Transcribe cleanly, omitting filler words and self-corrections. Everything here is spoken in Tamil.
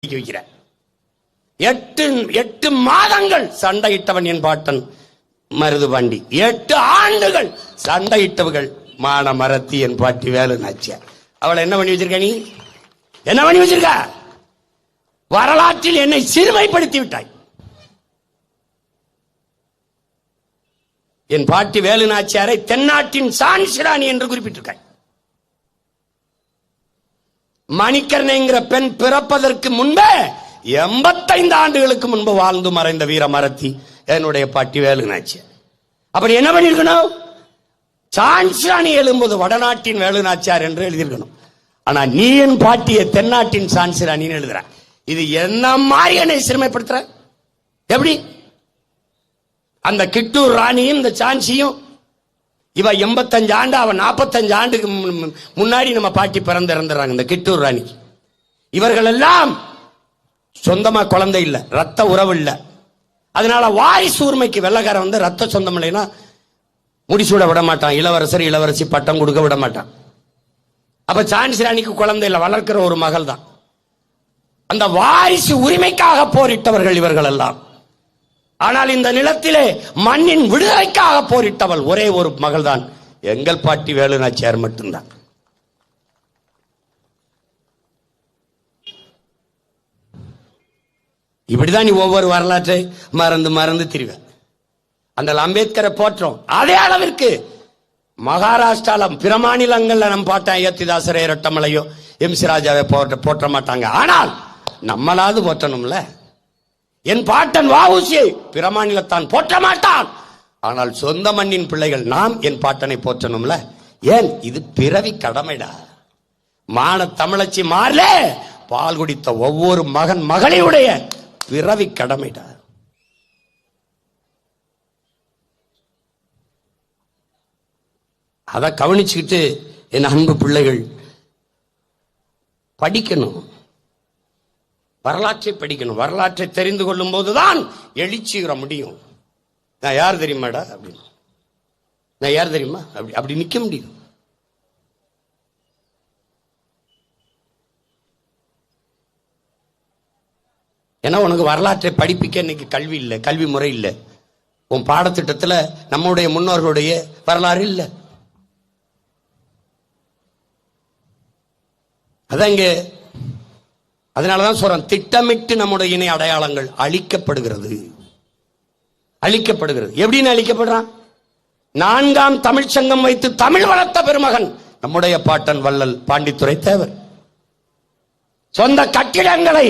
வைக்கிற 8 மாதங்கள் சண்டையிட்டவன் என் பாட்டன் மருதுபாண்டி. 8 ஆண்டுகள் சண்டையிட்டவர்கள் மான மரத்தி என் பாட்டி வேலு நாச்சியார். அவளை என்ன பண்ணி வச்சிருக்க? நீ என்ன பண்ணி வச்சிருக்க? வரலாற்றில் என்னை சிறுமைப்படுத்தி விட்டாய். என் பாட்டி வேலு நாச்சியாரை தென்னாட்டின் சான்சிராணி என்று குறிப்பிட்டிருக்காய். மணிக்கர்ணைங்கிற பெண் பிறப்பதற்கு முன்பே 85 ஆண்டுகளுக்கு முன்பு வாழ்ந்து மறைந்த வீர மரத்தி என்னுடைய பாட்டி வேலு நாச்சியார். அப்படி என்ன பண்ணிருக்கணும்? சான்சிராணி எழும்போது வடநாட்டின் வேலு நாச்சியார் என்று எழுதியிருக்கணும். ஆனா நீ என் பாட்டியை தென்னாட்டின் சான்சிராணின்னு எழுதுற. இது என்ன மாதிரி என்னை சிறுமைப்படுத்துற? எப்படி? அந்த கிட்டூர் ராணியும் இந்த சான்சியும் இவ 85 ஆண்டு, அவன் 45 ஆண்டுக்கு முன்னாடி நம்ம பாட்டி பிறந்து இறந்துறாங்க. இந்த கிட்டூர் ராணி இவர்கள் எல்லாம் சொந்தமா குழந்தை இல்ல, ரத்த உறவு இல்ல. அதனால வாரிசு உரிமைக்கு வெள்ளக்காரன் வந்து ரத்த சொந்தம் இல்லைன்னா முடிசூட விட மாட்டான். இளவரசர் இளவரசி பட்டம் கொடுக்க விட மாட்டான். அப்ப சான்சி ராணிக்கு குழந்தை இல்ல, வளர்க்கிற ஒரு மகள் தான். அந்த வாரிசு உரிமைக்காக போரிட்டவர்கள் இவர்கள் எல்லாம். ஆனால் இந்த நிலத்திலே மண்ணின் விடுதலைக்காக போரிட்டவள் ஒரே ஒரு மகள் தான் எங்கள் பாட்டி வேலு நாச்சியார் மட்டும்தான். இப்படிதான் நீ ஒவ்வொரு வரலாற்றை மறந்து மறந்து திரிவ. அந்த அம்பேத்கரை போற்றோம். அதே அளவிற்கு மகாராஷ்டிரால பிற மாநிலங்கள்ல நம் பாட்டன் அயோத்திதாசரே ரெட்டமலையோ எம் சி ராஜாவை போற்ற மாட்டாங்க. ஆனால் நம்மளாவது போற்றணும்ல. என் பாட்டன் வஉசி பிற மாநிலத்தான் போற்ற மாட்டான். ஆனால் சொந்த மண்ணின் பிள்ளைகள் நாம் என் பாட்டனை போற்றணும்ல. ஏன்? இது பிறவி கடமைடா. மான தமிழச்சி மாறல பால் குடித்த ஒவ்வொரு மகன் மகளிருடைய பிறவி கடமைடா. அத கவனிச்சுக்கிட்டு என் அன்பு பிள்ளைகள் படிக்கணும், வரலாற்றை படிக்கணும். வரலாற்றை தெரிந்து கொள்ளும் போதுதான் எழுச்சிகிற முடியும். நான் யார் தெரியுமாடா அப்படின்னு, நான் யார் தெரியுமா அப்படி நிக்க முடியும். ஏன்னா உனக்கு வரலாற்றை படிப்பிக்க இன்னைக்கு கல்வி இல்லை, கல்வி முறை இல்லை. உன் பாடத்திட்டத்தில் நம்முடைய முன்னோர்களுடைய வரலாறு இல்லை. அதான் இங்க அதனாலதான் சொல்றேன், திட்டமிட்டு நம்முடைய இணை அடையாளங்கள் அழிக்கப்படுகிறது. எப்படின்னு அழிக்கப்படுறான்? 4ஆம் தமிழ்ச்சங்கம் வைத்து தமிழ் வளர்த்த பெருமகன் நம்முடைய பாட்டன் வள்ளல் பாண்டித்துரை தேவர். சொந்த கட்டிடங்களை